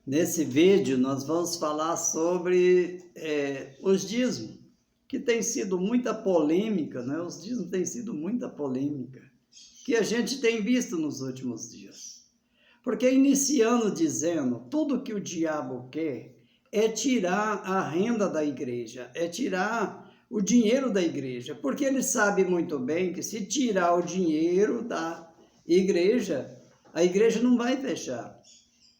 Nesse vídeo nós vamos falar sobre os dízimos, que tem sido muita polêmica, né? Os dízimos têm sido muita polêmica, que a gente tem visto nos últimos dias. Porque iniciando dizendo, tudo que o diabo quer é tirar a renda da igreja, é tirar o dinheiro da igreja, porque ele sabe muito bem que se tirar o dinheiro da igreja, a igreja não vai fechar,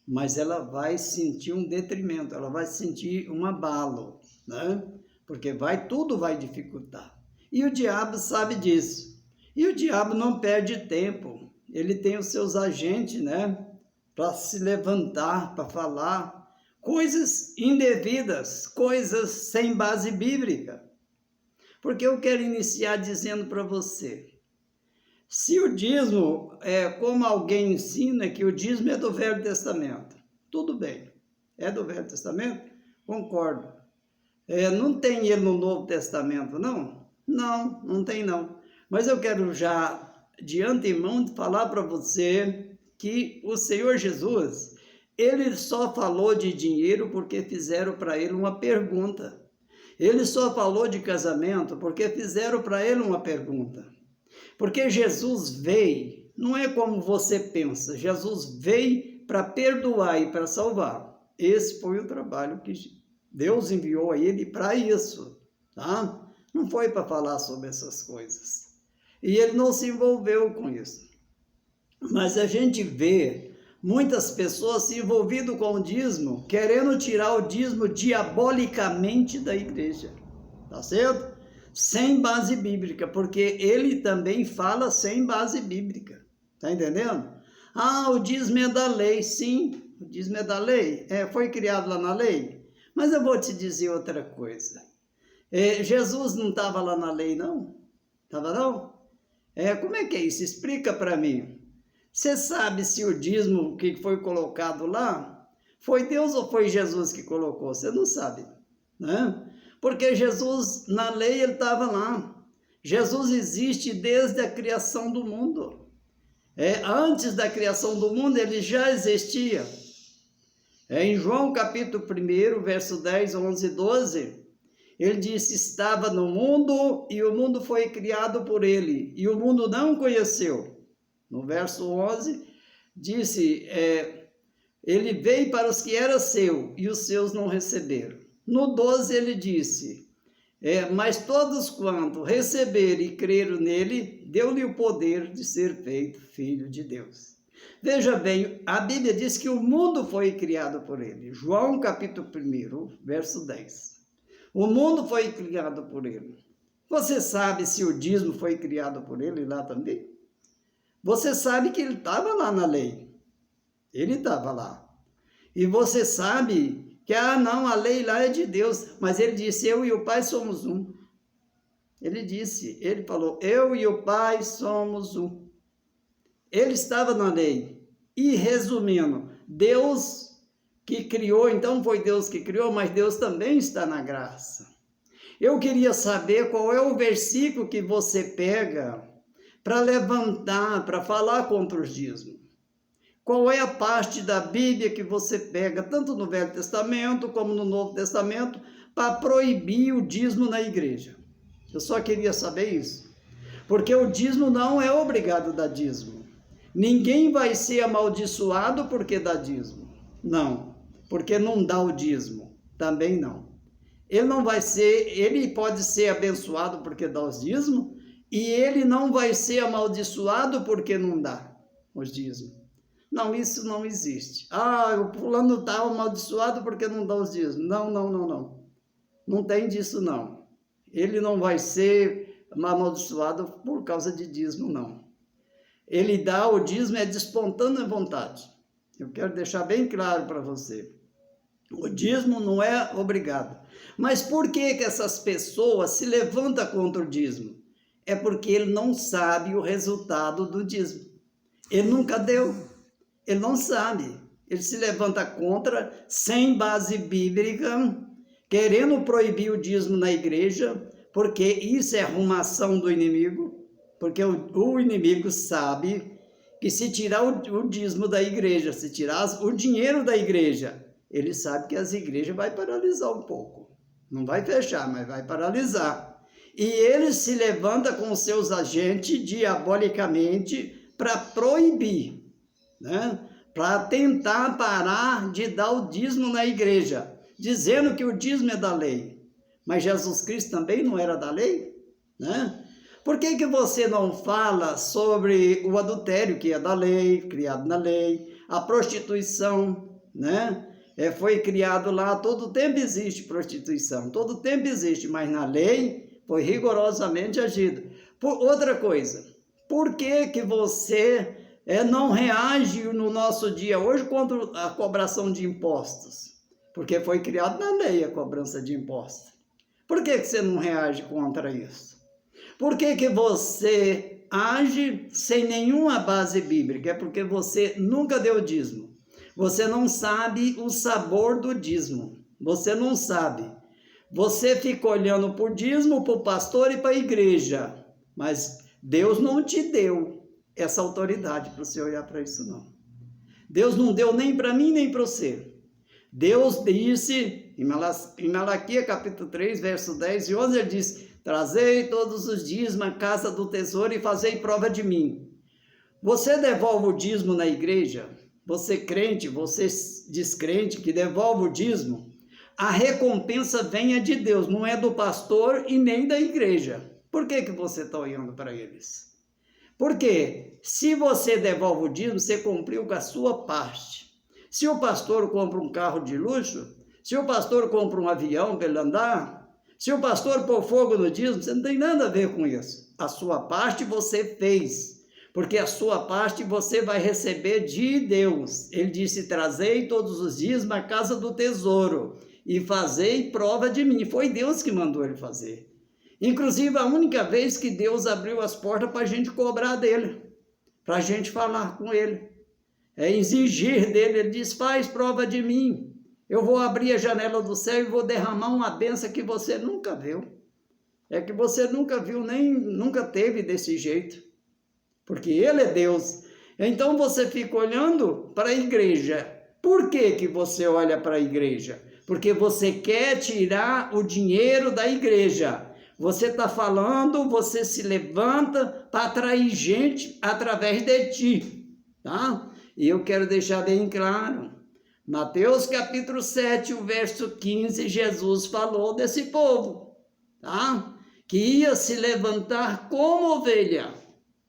mas ela vai sentir um detrimento, ela vai sentir um abalo, né? Porque tudo vai dificultar. E o diabo sabe disso. E o diabo não perde tempo. Ele tem os seus agentes, né? Para se levantar, para falar coisas indevidas, coisas sem base bíblica. Porque eu quero iniciar dizendo para você, se o dízimo, como alguém ensina que o dízimo é do Velho Testamento, tudo bem, é do Velho Testamento? Concordo. Não tem ele no Novo Testamento, não? Não, não tem não. Mas eu quero já, de antemão, falar para você que o Senhor Jesus, ele só falou de dinheiro porque fizeram para ele uma pergunta. Ele só falou de casamento porque fizeram para ele uma pergunta. Porque Jesus veio, não é como você pensa, Jesus veio para perdoar e para salvar. Esse foi o trabalho que Deus enviou a ele para isso, tá? Não foi para falar sobre essas coisas. E ele não se envolveu com isso. Mas a gente vê muitas pessoas se envolvidas com o dízimo, querendo tirar o dízimo diabolicamente da igreja, tá certo? Sem base bíblica, porque ele também fala sem base bíblica, tá entendendo? Ah, o dízimo é da lei, sim, o dízimo é da lei, foi criado lá na lei, mas eu vou te dizer outra coisa, Jesus não estava lá na lei não? Estava não? Como é que é isso? Explica para mim. Você sabe se o dízimo que foi colocado lá, foi Deus ou foi Jesus que colocou? Você não sabe, né? Porque Jesus, na lei, ele estava lá. Jesus existe desde a criação do mundo. Antes da criação do mundo, ele já existia. Em João capítulo 1, verso 10, 11 e 12, ele disse, estava no mundo e o mundo foi criado por ele, e o mundo não conheceu. No verso 11, disse, ele veio para os que era seu, e os seus não receberam. No 12 ele disse, mas todos quanto receberam e creram nele, deu-lhe o poder de ser feito filho de Deus. Veja bem, a Bíblia diz que o mundo foi criado por ele. João capítulo 1, verso 10. O mundo foi criado por ele. Você sabe se o dízimo foi criado por ele lá também? Você sabe que ele estava lá na lei. Ele estava lá. E você sabe que, não, a lei lá é de Deus. Mas ele disse, eu e o Pai somos um. Ele falou, eu e o Pai somos um. Ele estava na lei. E resumindo, Deus que criou, então foi Deus que criou, mas Deus também está na graça. Eu queria saber qual é o versículo que você pega para levantar, para falar contra os dízimos. Qual é a parte da Bíblia que você pega, tanto no Velho Testamento como no Novo Testamento, para proibir o dízimo na igreja? Eu só queria saber isso. Porque o dízimo não é obrigado a dar dízimo. Ninguém vai ser amaldiçoado porque dá dízimo. Não, porque não dá o dízimo. Também não. Ele pode ser abençoado porque dá os dízimos, e ele não vai ser amaldiçoado porque não dá os dízimos. Não, isso não existe. O fulano está amaldiçoado porque não dá os dízimos. Não, não, não, não. Não tem disso, não. Ele não vai ser amaldiçoado por causa de dízimo, não. Ele dá o dízimo de espontânea vontade. Eu quero deixar bem claro para você. O dízimo não é obrigado. Mas por que essas pessoas se levantam contra o dízimo? É porque ele não sabe o resultado do dízimo. Ele nunca deu. Ele não sabe. Ele se levanta contra, sem base bíblica, querendo proibir o dízimo na igreja, porque isso é arrumação do inimigo, porque o inimigo sabe que se tirar o dízimo da igreja, se tirar o dinheiro da igreja, ele sabe que as igrejas vai paralisar um pouco. Não vai fechar, mas vai paralisar. E ele se levanta com seus agentes diabolicamente para proibir, né? Para tentar parar de dar o dízimo na igreja, dizendo que o dízimo é da lei. Mas Jesus Cristo também não era da lei, né? Por que você não fala sobre o adultério, que é da lei, criado na lei, a prostituição, né? Foi criado lá, todo tempo existe prostituição, todo tempo existe, mas na lei foi rigorosamente agido. Outra coisa, por que você não reage no nosso dia hoje contra a cobração de impostos? Porque foi criado na lei a cobrança de impostos. Por que você não reage contra isso? Por que você age sem nenhuma base bíblica? É porque você nunca deu dízimo. Você não sabe o sabor do dízimo. Você não sabe. Você fica olhando para o dízimo, para o pastor e para a igreja. Mas Deus não te deu essa autoridade para você olhar para isso, não. Deus não deu nem para mim, nem para você. Deus disse, em Malaquias capítulo 3, verso 10 e 11, ele diz: trazei todos os dízimos à casa do tesouro e fazei prova de mim. Você devolve o dízimo na igreja? Você crente, você descrente que devolve o dízimo? A recompensa vem de Deus, não é do pastor e nem da igreja. Por que você está olhando para eles? Porque se você devolve o dízimo, você cumpriu com a sua parte. Se o pastor compra um carro de luxo, se o pastor compra um avião para ele andar, se o pastor pôr fogo no dízimo, você não tem nada a ver com isso. A sua parte você fez, porque a sua parte você vai receber de Deus. Ele disse: trazei todos os dízimos à casa do tesouro e fazei prova de mim. Foi Deus que mandou ele fazer. Inclusive, a única vez que Deus abriu as portas para a gente cobrar dele, para a gente falar com ele, exigir dele. Ele diz: faz prova de mim. Eu vou abrir a janela do céu e vou derramar uma bênção que você nunca viu. É que você nunca viu, nem nunca teve desse jeito. Porque Ele é Deus. Então você fica olhando para a igreja. Por que você olha para a igreja? Porque você quer tirar o dinheiro da igreja. Você está falando, você se levanta para atrair gente através de ti. Tá? E eu quero deixar bem claro. Mateus capítulo 7, o verso 15, Jesus falou desse povo, tá? Que ia se levantar como ovelha.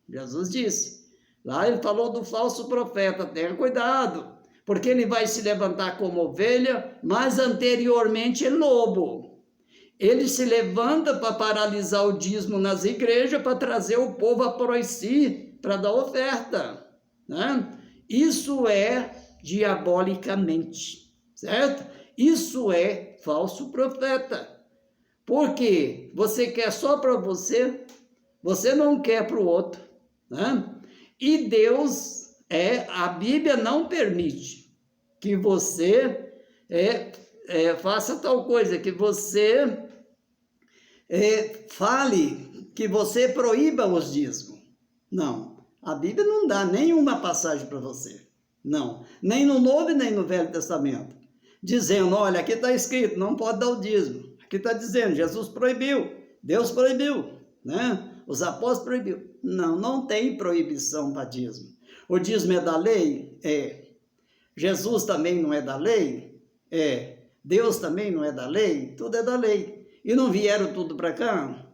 Jesus disse. Lá ele falou do falso profeta, tenha cuidado, porque ele vai se levantar como ovelha, mas anteriormente é lobo. Ele se levanta para paralisar o dízimo nas igrejas, para trazer o povo a si, para dar oferta, né? Isso é diabolicamente, certo? Isso é falso profeta. Porque você quer só para você, você não quer para o outro, né? E Deus, a Bíblia não permite que você faça tal coisa, que você fale, que você proíba os dízimos. Não, a Bíblia não dá nenhuma passagem para você. Não, nem no Novo nem no Velho Testamento, dizendo: olha, aqui está escrito, não pode dar o dízimo. Aqui está dizendo, Jesus proibiu, Deus proibiu, né? Os apóstolos proibiu. Não, não tem proibição para dízimo. O dízimo é da lei? Jesus também não é da lei? Deus também não é da lei? Tudo é da lei. E não vieram tudo para cá?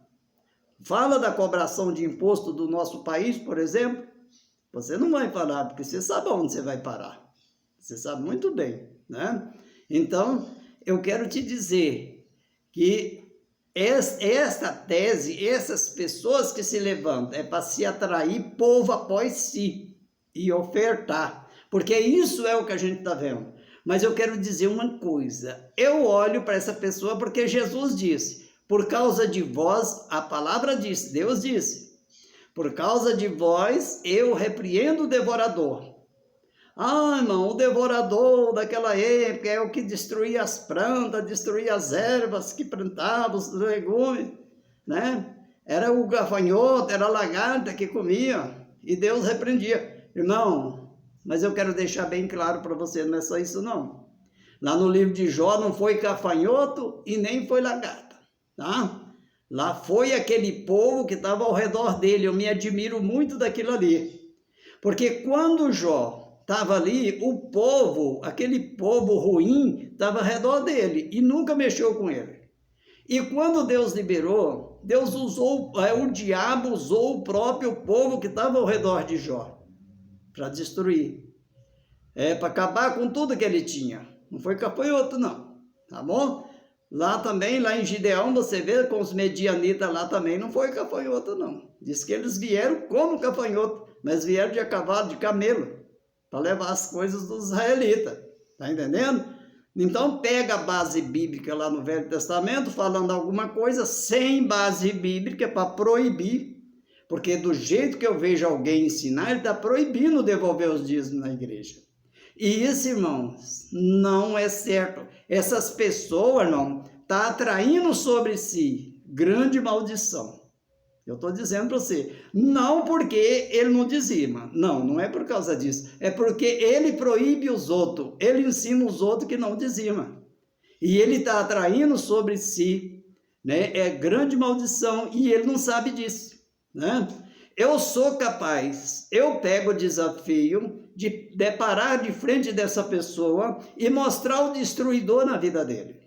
Fala da cobração de imposto do nosso país, por exemplo. Você não vai parar, porque você sabe onde você vai parar. Você sabe muito bem, né? Então, eu quero te dizer que esta tese, essas pessoas que se levantam, é para se atrair povo após si e ofertar. Porque isso é o que a gente está vendo. Mas eu quero dizer uma coisa. Eu olho para essa pessoa porque Jesus disse: por causa de vós, a palavra disse, Deus disse, por causa de vós, eu repreendo o devorador. Ah, irmão, o devorador daquela época é o que destruía as plantas, destruía as ervas que plantavam, os legumes, né? Era o gafanhoto, era a lagarta que comia, e Deus repreendia. Irmão, mas eu quero deixar bem claro para você, não é só isso não. Lá no livro de Jó não foi gafanhoto e nem foi lagarta, tá? Lá foi aquele povo que estava ao redor dele. Eu me admiro muito daquilo ali. Porque quando Jó estava ali, o povo, aquele povo ruim, estava ao redor dele e nunca mexeu com ele. E quando Deus liberou, Deus usou, o diabo usou o próprio povo que estava ao redor de Jó para destruir. Para acabar com tudo que ele tinha. Não foi gafanhoto, não. Tá bom? Lá também, lá em Gideão, você vê com os medianitas lá também, não foi gafanhoto, não. Diz que eles vieram como gafanhoto, mas vieram de cavalo, de camelo, para levar as coisas dos israelitas. Tá entendendo? Então, pega a base bíblica lá no Velho Testamento, falando alguma coisa sem base bíblica para proibir, porque do jeito que eu vejo alguém ensinar, ele está proibindo devolver os dízimos na igreja. E isso, irmãos, não é certo. Essas pessoas, irmão, estão atraindo sobre si grande maldição. Eu estou dizendo para você, não porque ele não dizima, não é por causa disso, é porque ele proíbe os outros, ele ensina os outros que não dizima. E ele está atraindo sobre si, né, grande maldição, e ele não sabe disso, né? Eu sou capaz, eu pego o desafio de deparar de frente dessa pessoa e mostrar o destruidor na vida dele.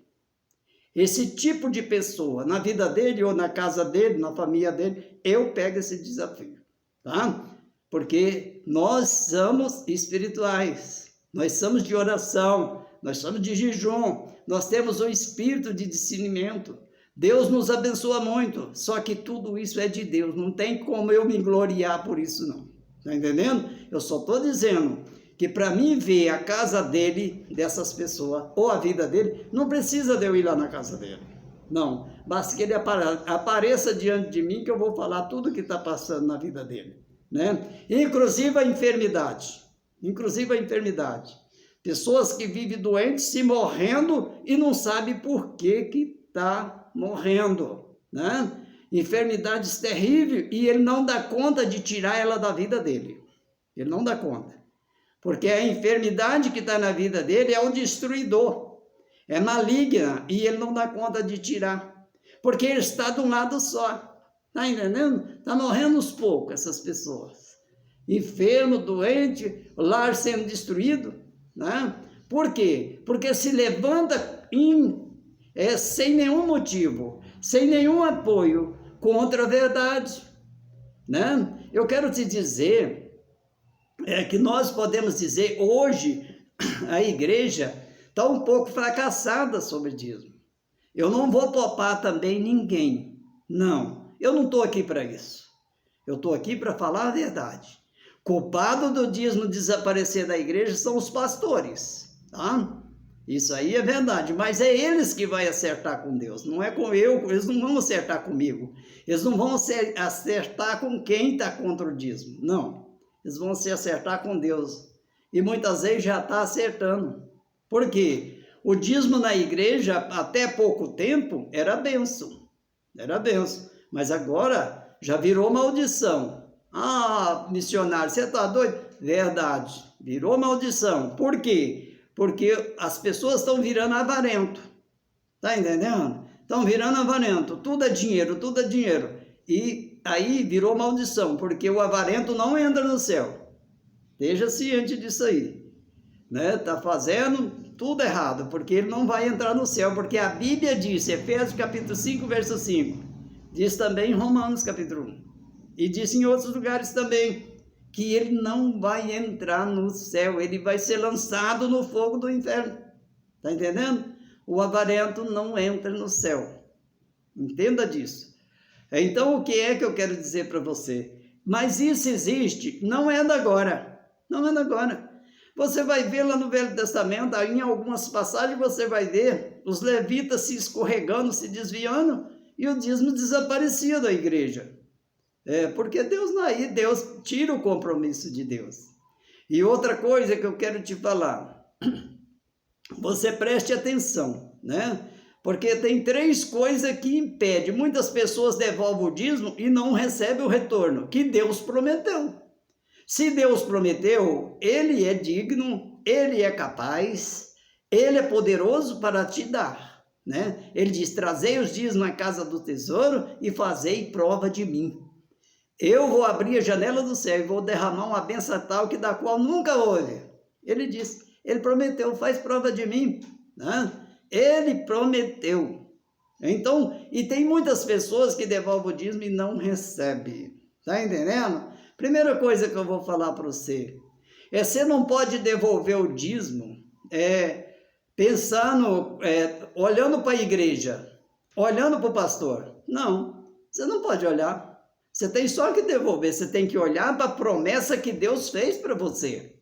Esse tipo de pessoa, na vida dele ou na casa dele, na família dele, eu pego esse desafio, tá? Porque nós somos espirituais, nós somos de oração, nós somos de jejum, nós temos um espírito de discernimento. Deus nos abençoa muito, só que tudo isso é de Deus, não tem como eu me gloriar por isso não, tá entendendo? Eu só estou dizendo que para mim ver a casa dele, dessas pessoas, ou a vida dele, não precisa de eu ir lá na casa dele, não, basta que ele apareça diante de mim que eu vou falar tudo que está passando na vida dele, né? Inclusive a enfermidade, pessoas que vivem doentes, se morrendo e não sabem por que está morrendo, né? Enfermidades terríveis e ele não dá conta de tirar ela da vida dele. Ele não dá conta. Porque a enfermidade que está na vida dele é um destruidor. É maligna e ele não dá conta de tirar. Porque ele está de um lado só. Está entendendo? Está morrendo aos poucos essas pessoas. Enfermo, doente, o lar sendo destruído, né? Por quê? Porque se levanta sem nenhum motivo, sem nenhum apoio contra a verdade, né? Eu quero te dizer que nós podemos dizer hoje a igreja está um pouco fracassada sobre dízimo. Eu não vou topar também ninguém, não, eu não estou aqui para isso, eu estou aqui para falar a verdade. Culpado do dízimo desaparecer da igreja são os pastores, tá? Isso aí é verdade, mas é eles que vão acertar com Deus, não é com eu, eles não vão acertar comigo, eles não vão acertar com quem está contra o dízimo, não, eles vão se acertar com Deus, e muitas vezes já está acertando, por quê? O dízimo na igreja, até pouco tempo, era bênção, mas agora já virou maldição. Ah, missionário, você está doido? Verdade, virou maldição, por quê? Porque as pessoas estão virando avarento, tá entendendo? Estão virando avarento, tudo é dinheiro, e aí virou maldição, porque o avarento não entra no céu, esteja ciente disso aí, né? Tá fazendo tudo errado, porque ele não vai entrar no céu, porque a Bíblia diz, Efésios capítulo 5, verso 5, diz também em Romanos capítulo 1, e diz em outros lugares também, que ele não vai entrar no céu, ele vai ser lançado no fogo do inferno, tá entendendo? O avarento não entra no céu, entenda disso. Então o que é que eu quero dizer para você? Mas isso existe, não é da agora, você vai ver lá no Velho Testamento, aí em algumas passagens você vai ver os levitas se escorregando, se desviando, e o dízimo desaparecia da igreja. Porque Deus tira o compromisso de Deus. E outra coisa que eu quero te falar, você preste atenção, né? Porque tem 3 coisas que impedem, muitas pessoas devolvem o dízimo e não recebem o retorno, que Deus prometeu. Se Deus prometeu, Ele é digno, Ele é capaz, Ele é poderoso para te dar, né? Ele diz, trazei os dízimos na casa do tesouro e fazei prova de mim. Eu vou abrir a janela do céu e vou derramar uma bênção tal que da qual nunca houve. Ele disse, ele prometeu, faz prova de mim, né? Ele prometeu. Então, e tem muitas pessoas que devolvem o dízimo e não recebem. Tá entendendo? Primeira coisa que eu vou falar para você, você não pode devolver o dízimo pensando, olhando para a igreja, olhando para o pastor. Não, você não pode olhar. Você tem só que devolver, você tem que olhar para a promessa que Deus fez para você.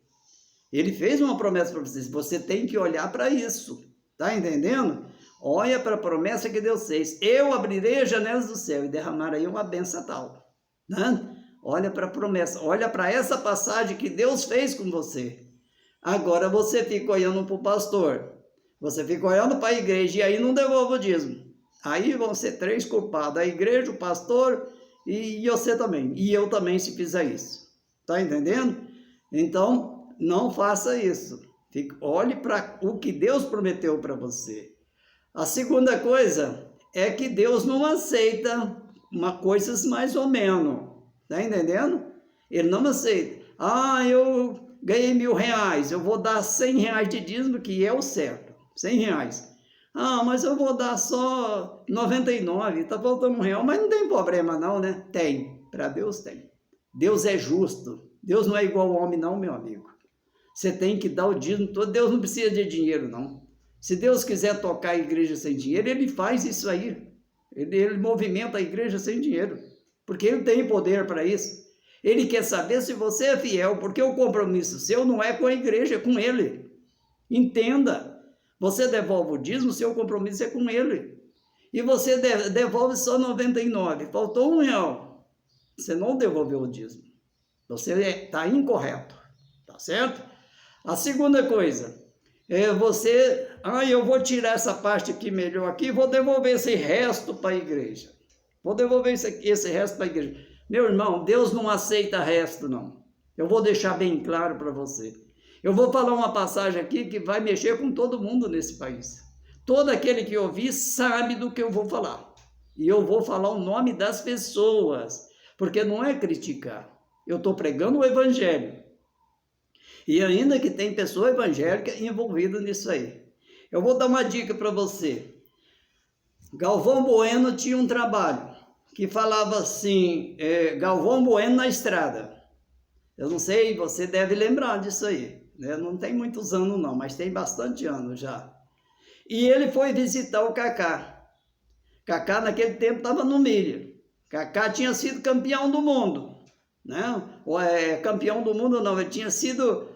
Ele fez uma promessa para você tem que olhar para isso. Tá entendendo? Olha para a promessa que Deus fez. Eu abrirei as janelas do céu e derramarei uma bênção tal. Né? Olha para a promessa, olha para essa passagem que Deus fez com você. Agora você fica olhando para o pastor, você fica olhando para a igreja e aí não devolve o dízimo. Aí vão ser 3 culpados, a igreja, o pastor e você também. E eu também se fizer isso. Tá entendendo? Então, não faça isso. Olhe para o que Deus prometeu para você. A segunda coisa é que Deus não aceita coisas mais ou menos. Tá entendendo? Ele não aceita. Eu ganhei R$1.000, eu vou dar R$100 de dízimo, que é o certo. R$100. Mas eu vou dar só 99, tá faltando R$1, mas não tem problema não, né? Tem, para Deus tem. Deus é justo. Deus não é igual ao homem não, meu amigo. Você tem que dar o dízimo todo. Deus não precisa de dinheiro, não. Se Deus quiser tocar a igreja sem dinheiro, Ele faz isso aí. Ele movimenta a igreja sem dinheiro, porque Ele tem poder para isso. Ele quer saber se você é fiel, porque o compromisso seu não é com a igreja, é com Ele. Entenda, você devolve o dízimo, seu compromisso é com Ele. E você devolve só 99, faltou R$1. Você não devolveu o dízimo. Você está incorreto, tá certo? A segunda coisa, você, eu vou tirar essa parte aqui melhor aqui, vou devolver esse resto para a igreja. Vou devolver esse resto para a igreja. Meu irmão, Deus não aceita resto, não. Eu vou deixar bem claro para você. Eu vou falar uma passagem aqui que vai mexer com todo mundo nesse país. Todo aquele que ouvir sabe do que eu vou falar. E eu vou falar o nome das pessoas, porque não é criticar. Eu estou pregando o evangelho. E ainda que tem pessoa evangélica envolvida nisso aí. Eu vou dar uma dica para você. Galvão Bueno tinha um trabalho que falava assim, Galvão Bueno na estrada. Eu não sei, você deve lembrar disso aí. Né? Não tem muitos anos não, mas tem bastante anos já. E ele foi visitar o Kaká. Kaká naquele tempo estava no milho. Kaká tinha sido campeão do mundo. Né? Campeão do mundo não, ele tinha sido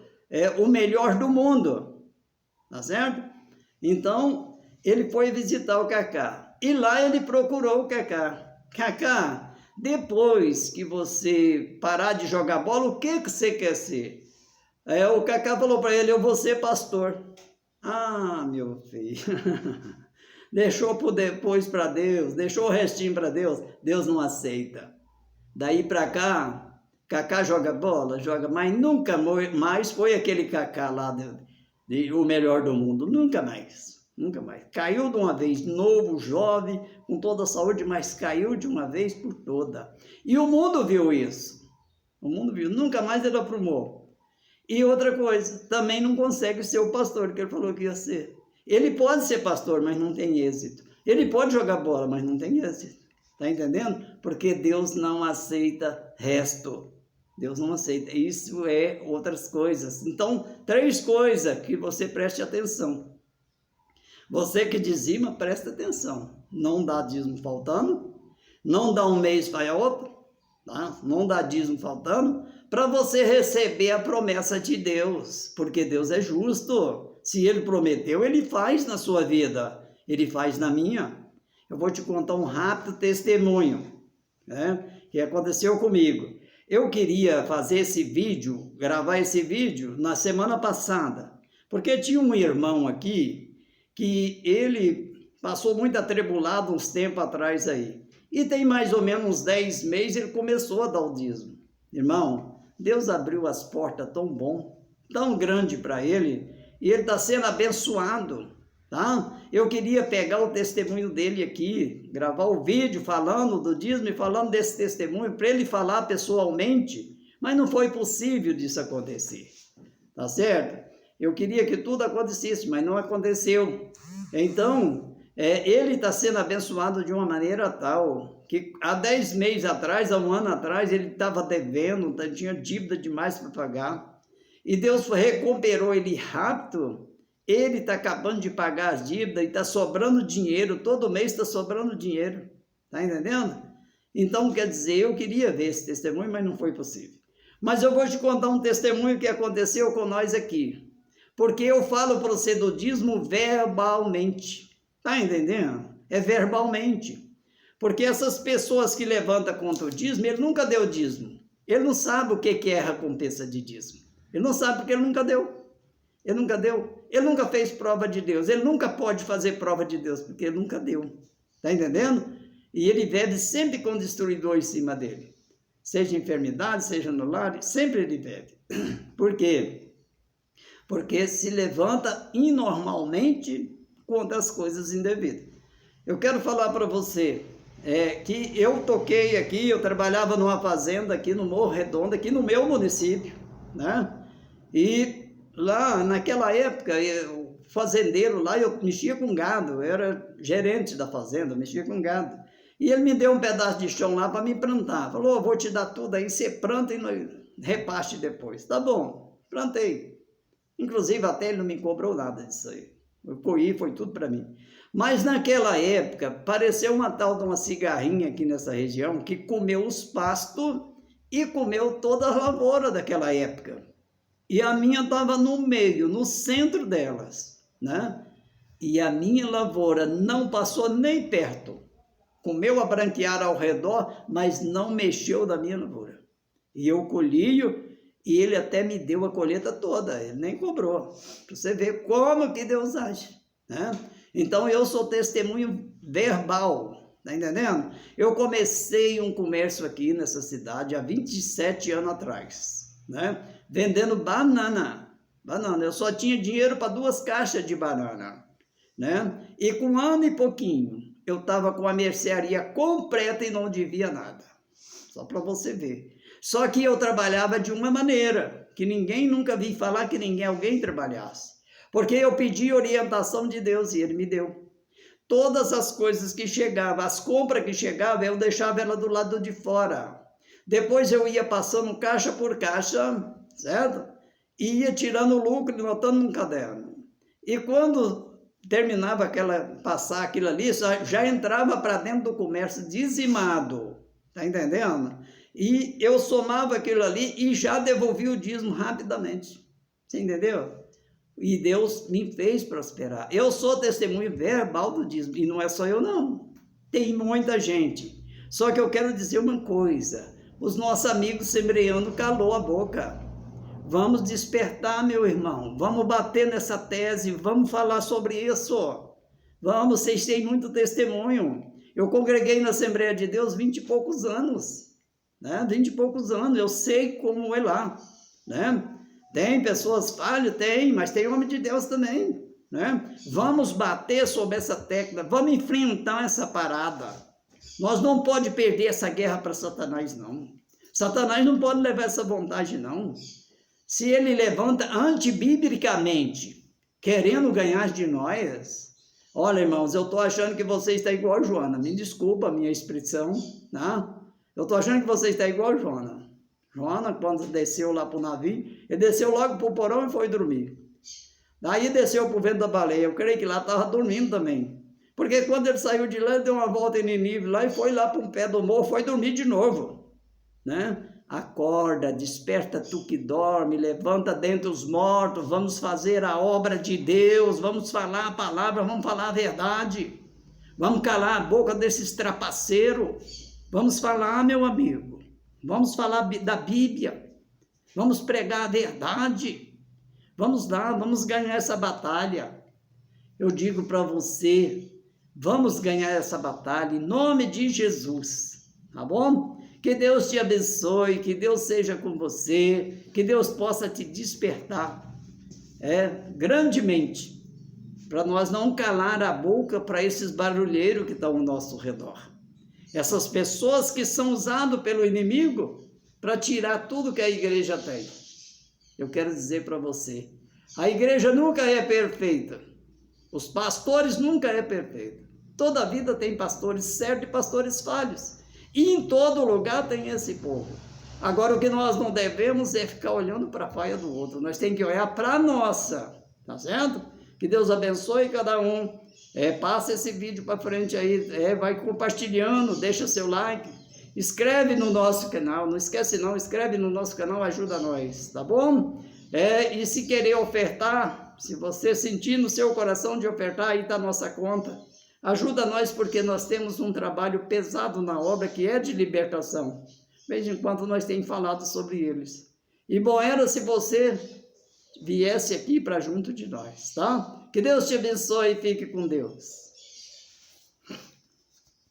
o melhor do mundo. Tá certo? Então, ele foi visitar o Kaká. E lá ele procurou o Kaká. Kaká, depois que você parar de jogar bola, o que você quer ser? O Kaká falou para ele, eu vou ser pastor. Meu filho, deixou por depois para Deus, deixou o restinho para Deus, Deus não aceita. Daí para cá, Kaká joga bola, joga, mas nunca mais foi aquele Kaká lá, o melhor do mundo, nunca mais. Nunca mais. Caiu de uma vez, novo, jovem, com toda a saúde, mas caiu de uma vez por toda. E o mundo viu isso. O mundo viu. Nunca mais ele aprumou. E outra coisa, também não consegue ser o pastor que ele falou que ia ser. Ele pode ser pastor, mas não tem êxito. Ele pode jogar bola, mas não tem êxito. Está entendendo? Porque Deus não aceita resto. Deus não aceita. Isso é outras coisas. Então, 3 coisas que você preste atenção. Você que dizima, presta atenção. Não dá dízimo faltando, não dá um mês para outro, tá? Não dá dízimo faltando, para você receber a promessa de Deus, porque Deus é justo. Se Ele prometeu, Ele faz na sua vida, Ele faz na minha. Eu vou te contar um rápido testemunho, né, que aconteceu comigo. Eu queria fazer esse vídeo, gravar esse vídeo na semana passada, porque tinha um irmão aqui, que ele passou muito atribulado uns tempos atrás aí. E tem mais ou menos uns 10 meses ele começou a dar o dízimo. Irmão, Deus abriu as portas tão bom, tão grande para ele, e ele está sendo abençoado, tá? Eu queria pegar o testemunho dele aqui, gravar o vídeo falando do dízimo e falando desse testemunho, para ele falar pessoalmente, mas não foi possível disso acontecer, tá certo? Eu queria que tudo acontecesse, mas não aconteceu. Então, ele está sendo abençoado de uma maneira tal, que há 10 meses atrás, há um ano atrás, ele estava devendo, tinha dívida demais para pagar, e Deus recuperou ele rápido. Ele está acabando de pagar as dívidas e está sobrando dinheiro, todo mês está sobrando dinheiro, está entendendo? Então, quer dizer, eu queria ver esse testemunho, mas não foi possível. Mas eu vou te contar um testemunho que aconteceu com nós aqui, porque eu falo para você do dízimo verbalmente, está entendendo? É verbalmente, porque essas pessoas que levantam contra o dízimo, ele nunca deu dízimo, ele não sabe o que é a recompensa de dízimo, ele não sabe porque ele nunca deu. Ele nunca deu, ele nunca fez prova de Deus, ele nunca pode fazer prova de Deus, porque ele nunca deu, está entendendo? E ele vive sempre com o destruidor em cima dele, seja enfermidade, seja no lar, sempre ele vive. Por quê? Porque se levanta inormalmente contra as coisas indevidas. Eu quero falar para você que eu toquei aqui, eu trabalhava numa fazenda aqui no Morro Redondo, aqui no meu município, né? E lá, naquela época, o fazendeiro lá, eu mexia com gado, eu era gerente da fazenda, mexia com gado. E ele me deu um pedaço de chão lá para me plantar. Falou, vou te dar tudo aí, você planta e repaste depois. Tá bom, plantei. Inclusive, até ele não me cobrou nada disso aí. Eu colhi, foi tudo para mim. Mas naquela época, apareceu uma tal de uma cigarrinha aqui nessa região que comeu os pastos e comeu toda a lavoura daquela época. E a minha estava no meio, no centro delas, né? E a minha lavoura não passou nem perto. Comeu a branqueada ao redor, mas não mexeu da minha lavoura. E eu colhi, e ele até me deu a colheita toda, ele nem cobrou. Para você ver como que Deus age, né? Então eu sou testemunho verbal, tá entendendo? Eu comecei um comércio aqui nessa cidade há 27 anos atrás, né? Vendendo banana, eu só tinha dinheiro para 2 caixas de banana, né? E com 1 ano e pouquinho, eu estava com a mercearia completa e não devia nada, só para você ver. Só que eu trabalhava de uma maneira, que ninguém nunca vi falar que alguém trabalhasse, porque eu pedi orientação de Deus e Ele me deu. Todas as coisas que chegavam, as compras que chegavam, eu deixava ela do lado de fora. Depois eu ia passando caixa por caixa, certo? E ia tirando o lucro e notando num caderno. E quando terminava passar aquilo ali, já entrava para dentro do comércio dizimado, tá entendendo? E eu somava aquilo ali e já devolvia o dízimo rapidamente, você entendeu? E Deus me fez prosperar. Eu sou testemunho verbal do dízimo, e não é só eu não, tem muita gente. Só que eu quero dizer uma coisa, os nossos amigos semeando calou a boca. Vamos despertar, meu irmão, vamos bater nessa tese, vamos falar sobre isso. Vamos, vocês têm muito testemunho. Eu congreguei na Assembleia de Deus 20 e poucos anos, né? 20 e poucos anos, eu sei como é lá, né? Tem pessoas falhas, tem, mas tem homem de Deus também, né? Vamos bater sobre essa tecla, vamos enfrentar essa parada. Nós não podemos perder essa guerra para Satanás, não. Satanás não pode levar essa vontade, não. Se ele levanta antibiblicamente, querendo ganhar de nós, olha, irmãos, eu estou achando que você está igual a Joana, me desculpa a minha expressão, tá? Eu estou achando que você está igual a Joana. Joana, quando desceu lá para o navio, ele desceu logo para o porão e foi dormir. Daí desceu para o vento da baleia, eu creio que lá estava dormindo também. Porque quando ele saiu de lá, ele deu uma volta em Nínive lá e foi lá para um pé do morro, foi dormir de novo, né? Acorda, desperta tu que dorme, levanta dentre os mortos, vamos fazer a obra de Deus, vamos falar a palavra, vamos falar a verdade, vamos calar a boca desses trapaceiros, vamos falar, meu amigo, vamos falar da Bíblia, vamos pregar a verdade, vamos lá, vamos ganhar essa batalha. Eu digo para você, vamos ganhar essa batalha em nome de Jesus, tá bom? Que Deus te abençoe, que Deus seja com você, que Deus possa te despertar grandemente, para nós não calar a boca para esses barulheiros que estão ao nosso redor. Essas pessoas que são usadas pelo inimigo para tirar tudo que a igreja tem. Eu quero dizer para você, a igreja nunca é perfeita. Os pastores nunca é perfeito. Toda vida tem pastores certos e pastores falhos. E em todo lugar tem esse povo. Agora, o que nós não devemos é ficar olhando para a falha do outro. Nós temos que olhar para a nossa. Tá certo? Que Deus abençoe cada um. Passa esse vídeo para frente aí. Vai compartilhando, deixa seu like. Escreve no nosso canal. Não esquece não, escreve no nosso canal, ajuda nós. Tá bom? E se querer ofertar, se você sentir no seu coração de ofertar, aí está a nossa conta. Ajuda nós, porque nós temos um trabalho pesado na obra que é de libertação. De vez em quando nós temos falado sobre eles. E bom era se você viesse aqui para junto de nós, tá? Que Deus te abençoe e fique com Deus.